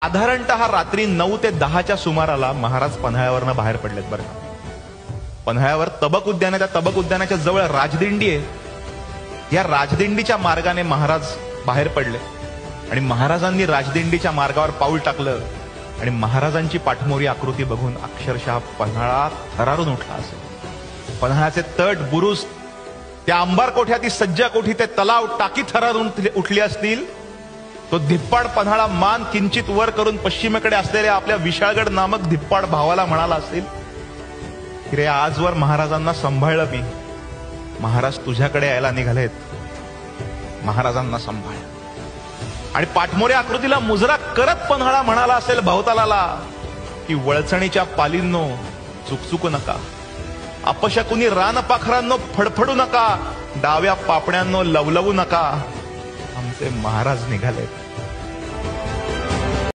साधारणतः रात्री 9 ते 10च्या सुमाराला महाराज पन्हाळ्यावरनं बाहेर पडलेत बरं का. पन्हाळ्यावर तबक उद्यान आहे, त्या तबक उद्यानाच्या जवळ राजदिंडी आहे. या राजदिंडीच्या मार्गाने महाराज बाहेर पडले आणि महाराजांनी राजदिंडीच्या मार्गावर पाऊल टाकलं आणि महाराजांची पाठमोरी आकृती बघून अक्षरशः पन्हाळा थरारून उठला असेल. पन्हाळ्याचे तट, बुरुज, त्या अंबार कोठ्या, ती सज्जा कोठी, ते तलाव, टाकी थरारून उठली असतील. तो धिप्पाड पन्हाळा मान किंचित वर करून पश्चिमेकडे असलेल्या आपल्या विशाळगड नामक धिप्पाड भावाला म्हणाला असेल की रे, आजवर महाराजांना सांभाळलं मी, महाराज तुझ्याकडे यायला निघालेत, महाराजांना सांभाळ. आणि पाठमोऱ्या आकृतीला मुजरा करत पन्हाळा म्हणाला असेल भवतालाला की वळचणीच्या पालींनो चुकचुकू नका, अपशकुनी रानपाखरांनो फडफडू नका, डाव्या पापण्यांनो लवलवू नका, आमचे महाराज निघालेत.